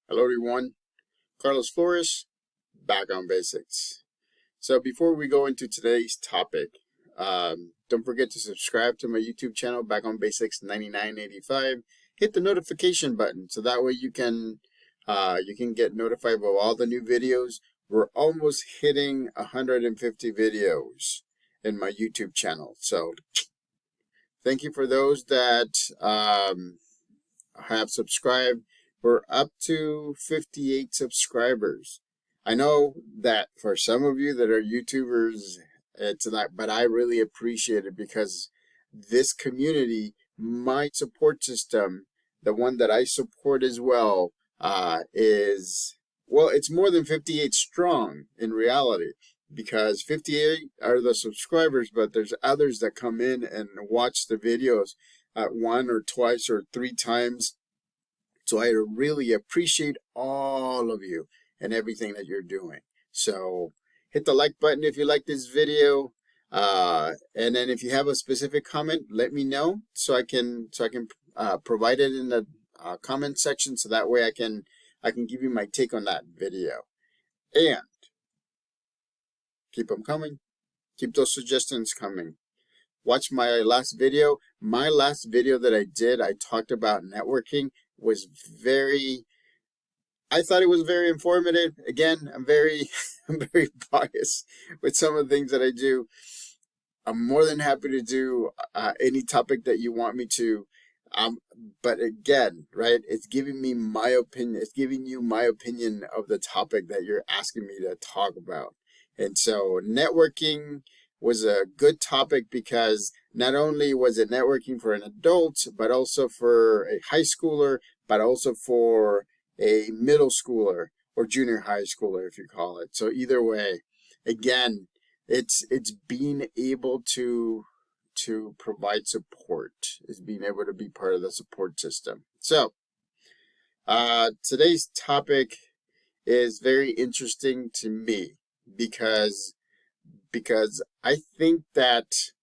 Hello everyone, Carlos Flores, back on basics. So before we go into today's topic, don't forget to subscribe to my YouTube channel, Back on Basics 9985. Hit the notification button so that way you can get notified of all the new videos. We're almost hitting 150 videos in my YouTube channel. So thank you for those that have subscribed. We're up to 58 subscribers. I know that for some of you that are YouTubers, it's not, but I really appreciate it because this community, my support system, the one that I support as well, it's more than 58 strong in reality because 58 are the subscribers, but there's others that come in and watch the videos one or twice or three times. So I really appreciate all of you and everything that you're doing. So hit the like button if you like this video. And then if you have a specific comment, let me know so I can provide it in the comment section so that way I can give you my take on that video. And keep them coming. Keep those suggestions coming. Watch my last video. My last video that I did, I talked about networking. I thought it was very informative. Again, I'm very biased with some of the things that I do. I'm more than happy to do any topic that you want me to. But again, right, it's giving me my opinion. It's giving you my opinion of the topic that you're asking me to talk about. And so networking was a good topic because not only was it networking for an adult, but also for a high schooler, but also for a middle schooler or junior high schooler, if you call it. So either way, again, it's being able to provide support, is being able to be part of the support system. So today's topic is very interesting to me because I think that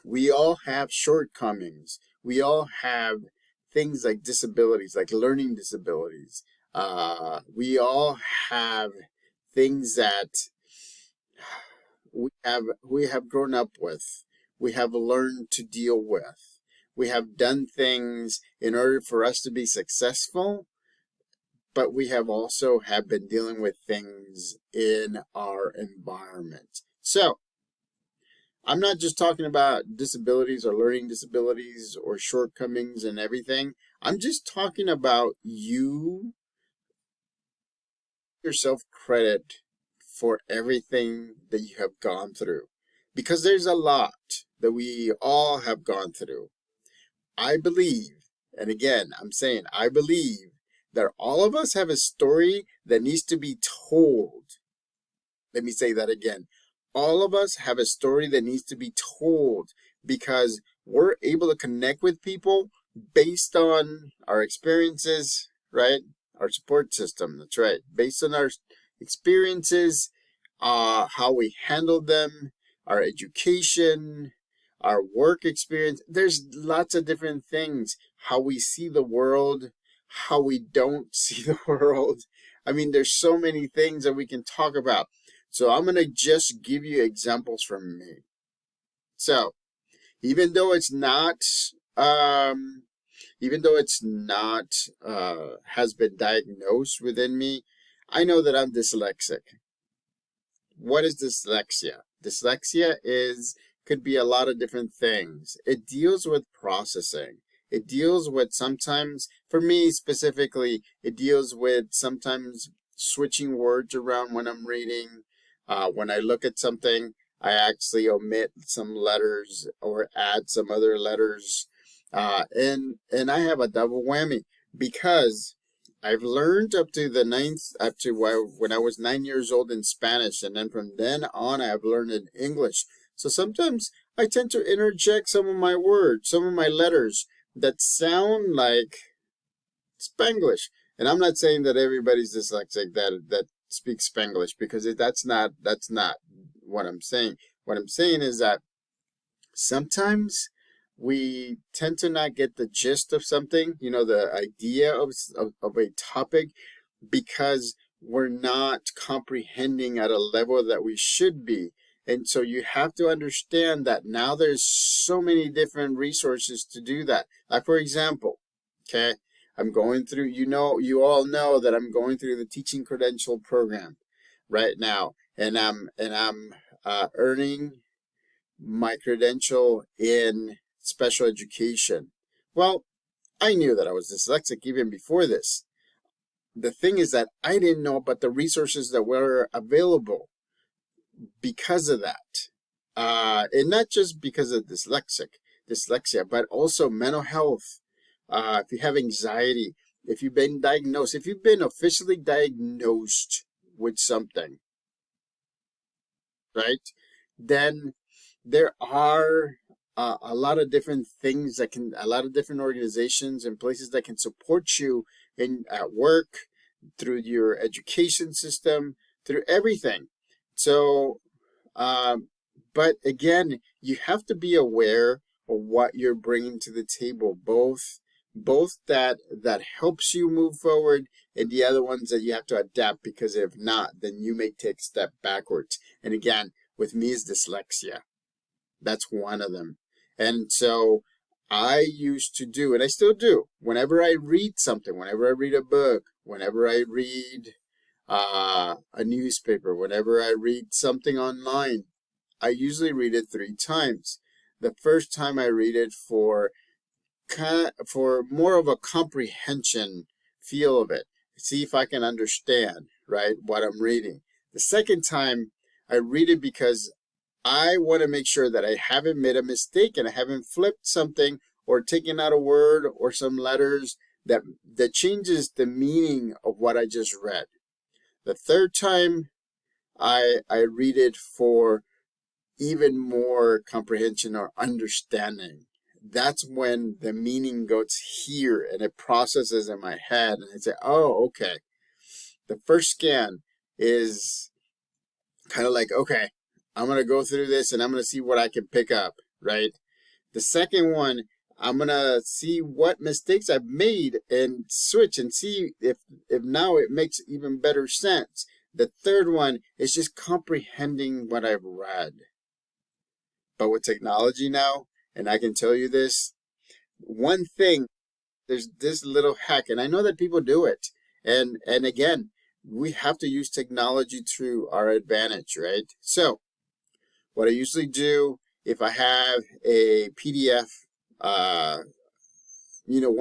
we all have shortcomings. We all have things like disabilities, like learning disabilities. We all have things that we have grown up with. We have learned to deal with. We have done things in order for us to be successful, but we have also been dealing with things in our environment. So I'm not just talking about disabilities or learning disabilities or shortcomings and everything. I'm just talking about you yourself credit for everything that you have gone through. Because there's a lot that we all have gone through. I believe, and again, I'm saying I believe that all of us have a story that needs to be told. Let me say that again. All of us have a story that needs to be told because we're able to connect with people based on our experiences, right? Our support system, that's right. Based on our experiences, how we handle them, our education, our work experience. There's lots of different things. How we see the world, how we don't see the world. I mean, there's so many things that we can talk about. So I'm going to just give you examples from me. So even though it's not, has been diagnosed within me, I know that I'm dyslexic. What is dyslexia? Dyslexia could be a lot of different things. It deals with processing. It deals with sometimes, for me specifically, it deals with sometimes switching words around when I'm reading. When I look at something, I actually omit some letters or add some other letters. And I have a double whammy because I've learned up to when I was 9 years old in Spanish, and then from then on I've learned in English. So sometimes I tend to interject some of my words, some of my letters that sound like Spanglish. And I'm not saying that everybody's dyslexic that speaks Spanglish, because that's not what I'm saying. What I'm saying is that sometimes we tend to not get the gist of something, the idea of a topic, because we're not comprehending at a level that we should be. And so you have to understand that now there's so many different resources to do that. Like, for example, okay, I'm going through, you all know that I'm going through the teaching credential program right now, and I'm earning my credential in special education. Well, I knew that I was dyslexic even before this. The thing is that I didn't know about the resources that were available because of that. And not just because of dyslexia, but also mental health. If you have anxiety, if you've been diagnosed, if you've been officially diagnosed with something, right, then there are a lot of different things a lot of different organizations and places that can support you at work, through your education system, through everything. So, but again, you have to be aware of what you're bringing to the table, both that helps you move forward, and the other ones that you have to adapt, because if not, then you may take a step backwards. And again, with me is dyslexia. That's one of them. And so I used to do, and I still do, whenever I read something, whenever I read a book, whenever I read a newspaper, whenever I read something online, I usually read it 3 times. The first time I read it for more of a comprehension feel of it, see if I can understand, right, what I'm reading. The second time I read it because I want to make sure that I haven't made a mistake and I haven't flipped something or taken out a word or some letters that changes the meaning of what I just read. The third time I read it for even more comprehension or understanding. That's when the meaning goes here and it processes in my head, and I say, oh, okay. The first scan is kind of like, okay, I'm going to go through this and I'm going to see what I can pick up, right? The second one, I'm going to see what mistakes I've made and switch and see if now it makes even better sense. The third one is just comprehending what I've read. But with technology now, and I can tell you this, one thing, there's this little hack, and I know that people do it. And again, we have to use technology to our advantage, right? So what I usually do, if I have a PDF, one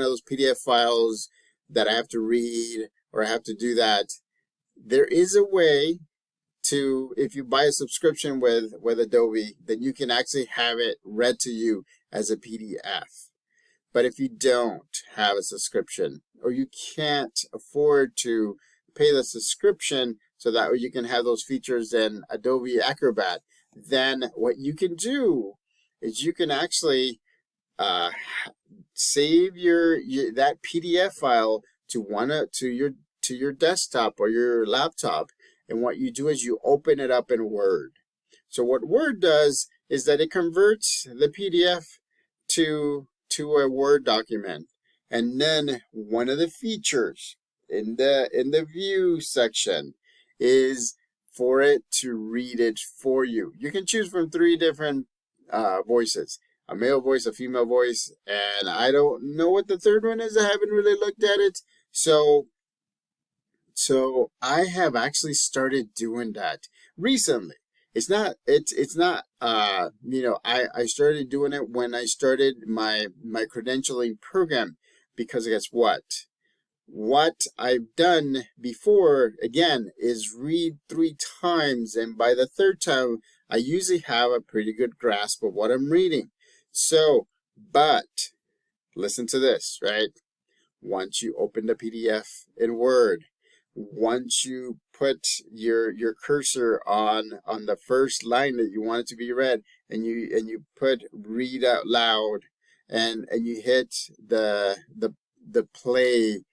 of those PDF files that I have to read or I have to do that, there is a way to, if you buy a subscription with Adobe, then you can actually have it read to you as a PDF. But if you don't have a subscription, or you can't afford to pay the subscription so that you can have those features in Adobe Acrobat, then what you can do is you can actually save that PDF file to your desktop or your laptop. And what you do is you open it up in Word. So what Word does is that it converts the PDF to a Word document. And then one of the features in the view section is for it to read it for you. You can choose from 3 different voices: a male voice, a female voice, and I don't know what the third one is. I haven't really looked at it. So I have actually started doing that recently. It's not I started doing it when I started my credentialing program, because guess what? What I've done before, again, is read 3 times, and by the third time, I usually have a pretty good grasp of what I'm reading. So, but listen to this, right? Once you open the PDF in Word, once you put your cursor on the first line that you want it to be read, and you put read out loud, and you hit the play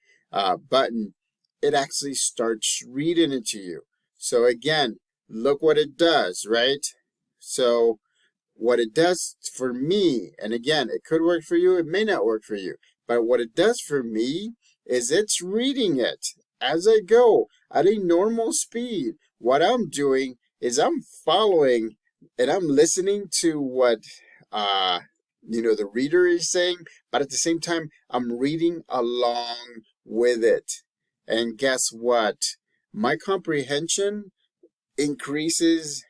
button, it actually starts reading it to you. So again, look what it does, right? So what it does for me, and again, it could work for you, it may not work for you, but what it does for me is it's reading it as I go at a normal speed. What I'm doing is I'm following and I'm listening to what the reader is saying, but at the same time I'm reading along with it. And guess what? My comprehension increases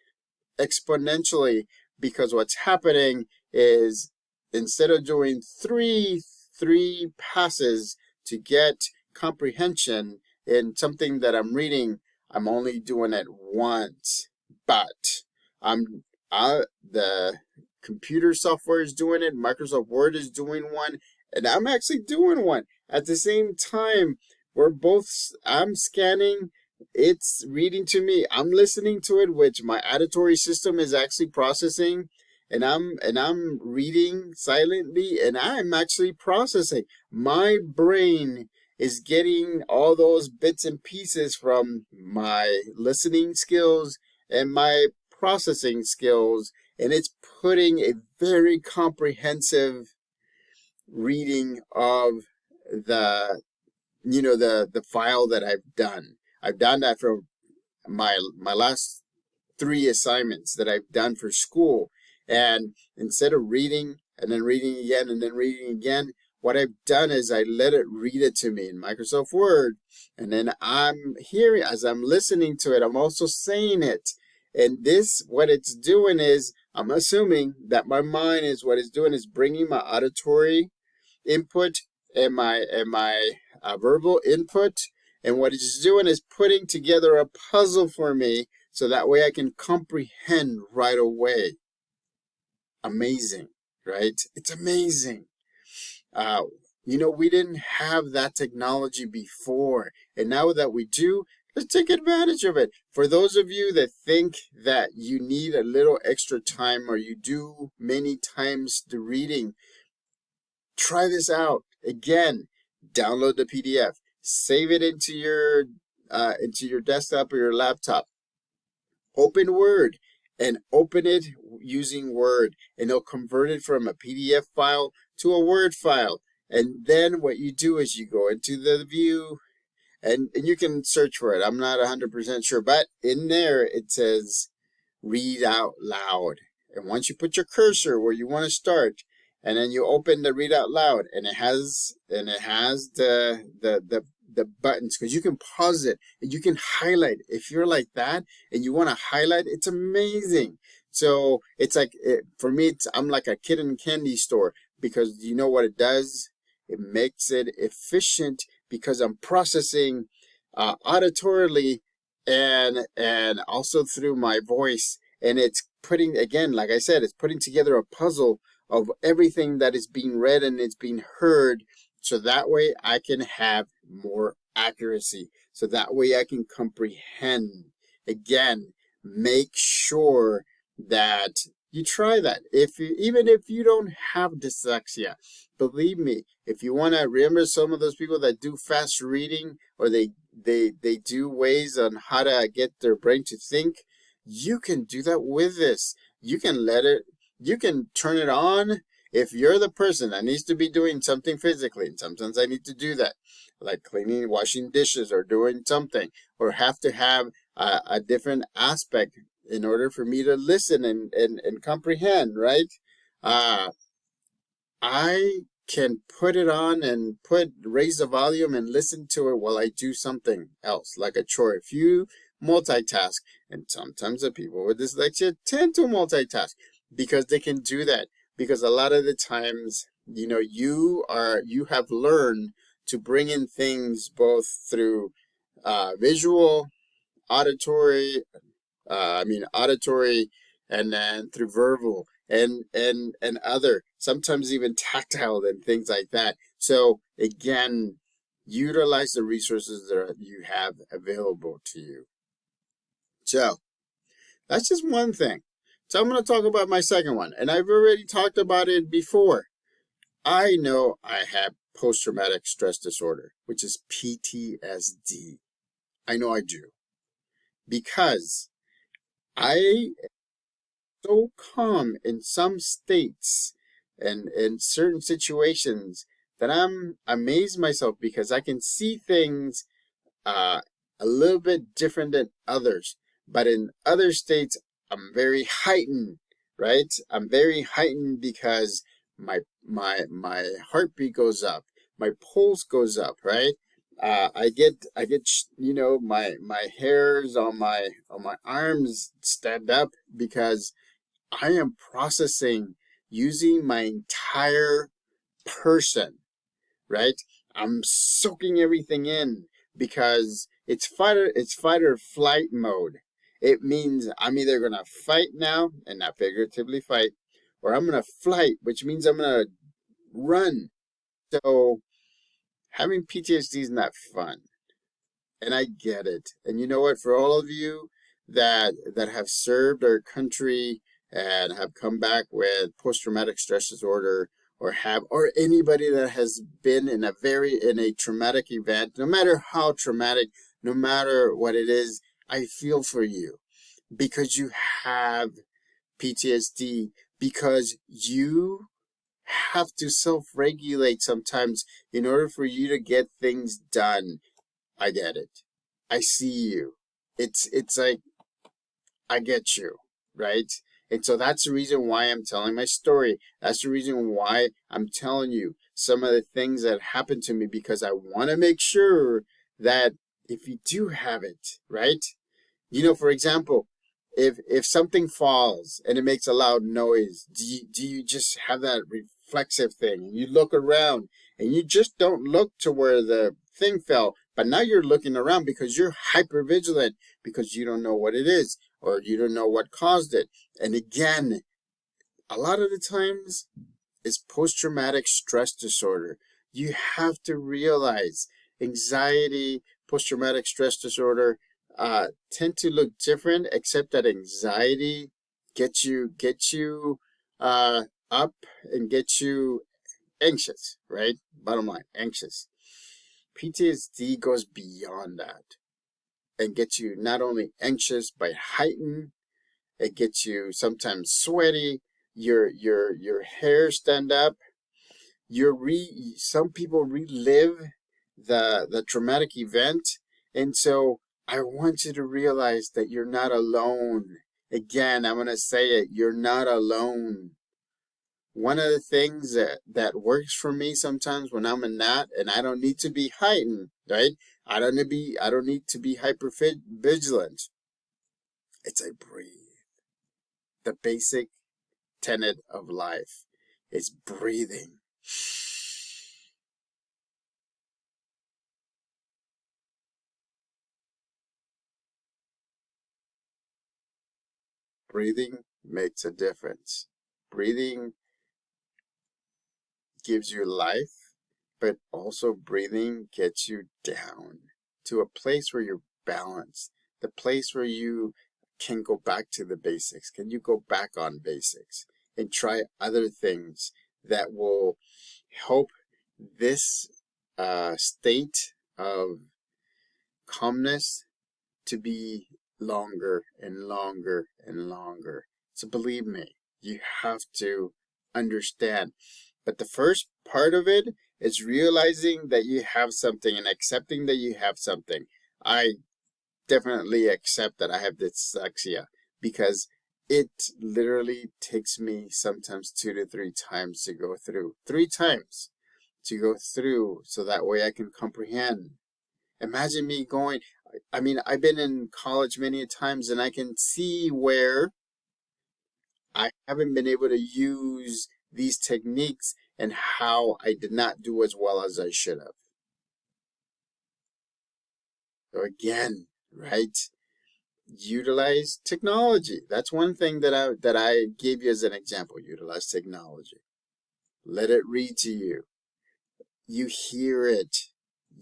exponentially, because what's happening is instead of doing three passes to get comprehension in something that I'm reading, I'm only doing it once. But the computer software is doing it, Microsoft Word is doing one, and I'm actually doing one at the same time. I'm scanning, it's reading to me, I'm listening to it, which my auditory system is actually processing, and I'm reading silently, and I'm actually processing. My brain is getting all those bits and pieces from my listening skills and my processing skills, and it's putting a very comprehensive reading of the the file that I've done. I've done that for my last 3 assignments that I've done for school. And instead of reading and then reading again and then reading again, what I've done is I let it read it to me in Microsoft Word. And then I'm hearing, as I'm listening to it, I'm also saying it. And this, what it's doing is, I'm assuming that my mind is, what it's doing is bringing my auditory input and my verbal input, and what it's doing is putting together a puzzle for me, so that way I can comprehend right away. Amazing, right? It's amazing. We didn't have that technology before, and now that we do, let's take advantage of it. For those of you that think that you need a little extra time, or you do many times the reading, try this out. Again, download the PDF, save it into your desktop or your laptop. Open Word and open it using Word, and it'll convert it from a PDF file to a Word file. And then what you do is you go into the view, and you can search for it. I'm not 100% sure, but in there it says read out loud. And once you put your cursor where you want to start, and then you open the read out loud, and it has the buttons, because you can pause it and you can highlight. If you're like that and you want to highlight, it's amazing. So it's like, for me, I'm like a kid in a candy store, because you know what it does? It makes it efficient, because I'm processing auditorily and also through my voice, and it's putting, again, like I said, it's putting together a puzzle of everything that is being read and it's being heard, so that way I can have more accuracy, so that way I can comprehend. Again, make sure that you try that. Even if you don't have dyslexia, believe me, if you want to remember some of those people that do fast reading, or they do ways on how to get their brain to think, you can do that with this. You can turn it on. If you're the person that needs to be doing something physically, and sometimes I need to do that, like cleaning, washing dishes, or doing something, or have to have a different aspect in order for me to listen and comprehend, right? I can put it on and raise the volume and listen to it while I do something else, like a chore. If you multitask, and sometimes the people with dyslexia tend to multitask, because they can do that, because a lot of the times, you have learned to bring in things both through visual, auditory, auditory, and then through verbal, and other, sometimes even tactile and things like that. So again, utilize the resources that you have available to you. So that's just one thing. So I'm going to talk about my second one, and I've already talked about it before. I know I have post-traumatic stress disorder, which is PTSD. I know I do, because I so calm in some states and in certain situations that I'm amazed myself because I can see things uh, a little bit different than others. But in other states, I'm very heightened, right? I'm very heightened because my heartbeat goes up, my pulse goes up, right? My hairs on my arms stand up because I am processing using my entire person, right? I'm soaking everything in because it's fight or flight mode. It means I'm either gonna fight now and not figuratively fight, or I'm gonna flight, which means I'm gonna run. So having PTSD is not fun. And I get it. And you know what? For all of you that have served our country and have come back with post-traumatic stress disorder, or anybody that has been in a traumatic event, no matter how traumatic, no matter what it is, I feel for you because you have PTSD, because you have to self-regulate sometimes in order for you to get things done. I get it. I see you. It's like I get you, right? And so that's the reason why I'm telling my story. That's the reason why I'm telling you some of the things that happened to me because I want to make sure that if you do have it, right? For example, if something falls and it makes a loud noise, do you just have that reflexive thing and you look around and you just don't look to where the thing fell, but now you're looking around because you're hyper vigilant because you don't know what it is or you don't know what caused it. And again, a lot of the times it's post-traumatic stress disorder. You have to realize anxiety, post-traumatic stress disorder tend to look different, except that anxiety gets you up and gets you anxious, right? Bottom line, anxious. PTSD goes beyond that and gets you not only anxious but heightened. It gets you sometimes sweaty. Your hair stand up. Some people relive the traumatic event, and so I want you to realize that you're not alone. Again, I'm gonna say it, you're not alone. One of the things that works for me sometimes when I'm in that, and I don't need to be heightened, right? I don't need to be hyper vigilant. It's a breathe. The basic tenet of life is breathing. Breathing makes a difference. Breathing gives you life, but also breathing gets you down to a place where you're balanced, the place where you can go back to the basics. Can you go back on basics and try other things that will help this state of calmness to be longer and longer and longer. So believe me, you have to understand. But the first part of it is realizing that you have something and accepting that you have something. I definitely accept that I have dyslexia because it literally takes me sometimes 2 to 3 times to go through. 3 times to go through so that way I can comprehend. Imagine me going, I mean, I've been in college many times and I can see where I haven't been able to use these techniques and how I did not do as well as I should have. So again, right? Utilize technology. That's one thing that I gave you as an example. Utilize technology. Let it read to you. You hear it.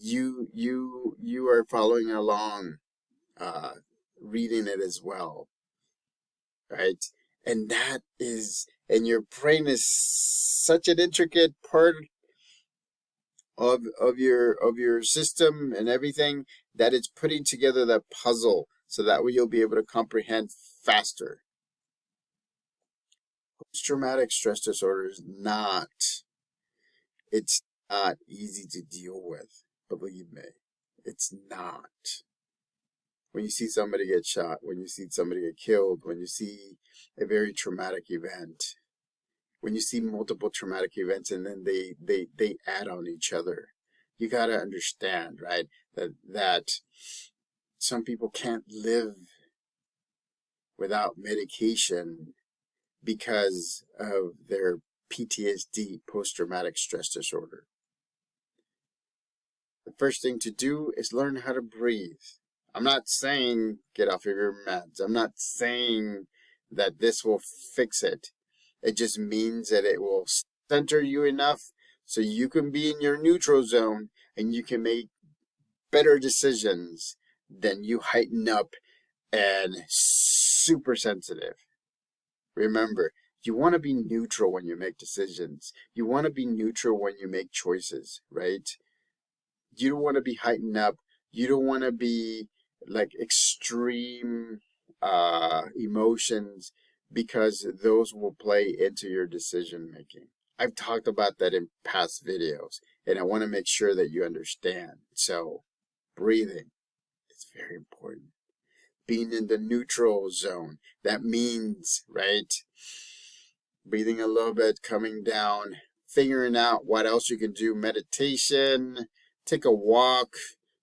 You are following along, uh, reading it as well, right? And your brain is such an intricate part of your system and everything that it's putting together that puzzle so that way you'll be able to comprehend faster. Post-traumatic stress disorder is not, it's not easy to deal with. Believe me, it's not. When you see somebody get shot, when you see somebody get killed, when you see a very traumatic event, when you see multiple traumatic events and then they add on each other, you got to understand, right, that some people can't live without medication because of their PTSD, post-traumatic stress disorder. The first thing to do is learn how to breathe. I'm not saying get off of your meds. I'm not saying that this will fix it. It just means that it will center you enough so you can be in your neutral zone and you can make better decisions than you heighten up and super sensitive. Remember, you want to be neutral when you make decisions. You want to be neutral when you make choices, right? You don't want to be heightened up. You don't want to be like extreme emotions, because those will play into your decision making. I've talked about that in past videos, and I want to make sure that you understand. So, breathing is very important. Being in the neutral zone, that means, right, breathing a little bit, coming down, figuring out what else you can do. Meditation, take a walk,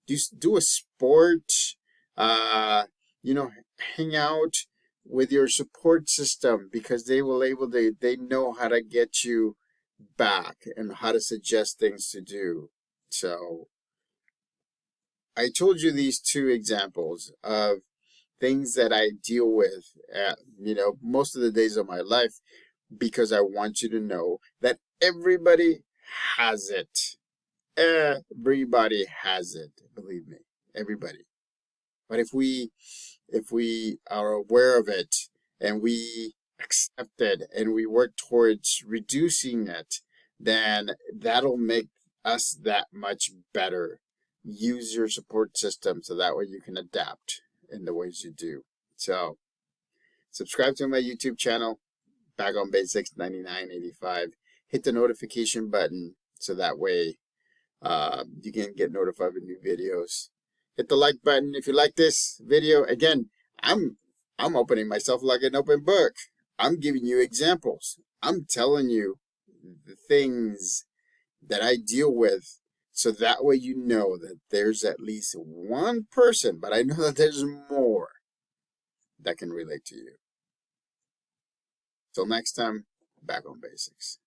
do a sport, you know, hang out with your support system, because they know how to get you back and how to suggest things to do. So I told you these two examples of things that I deal with, most of the days of my life, because I want you to know that everybody has it. Everybody has it. Believe me, everybody. But if we are aware of it and we accept it and we work towards reducing it, then that'll make us that much better. Use your support system so that way you can adapt in the ways you do. So, subscribe to my YouTube channel, Back on Basics 9985. Hit the notification button so that way you can get notified with new videos. Hit the like button if you like this video. Again, I'm opening myself like an open book. I'm giving you examples. I'm telling you the things that I deal with, so that way you know that there's at least one person, but I know that there's more, that can relate to you. Till next time, Back on Basics.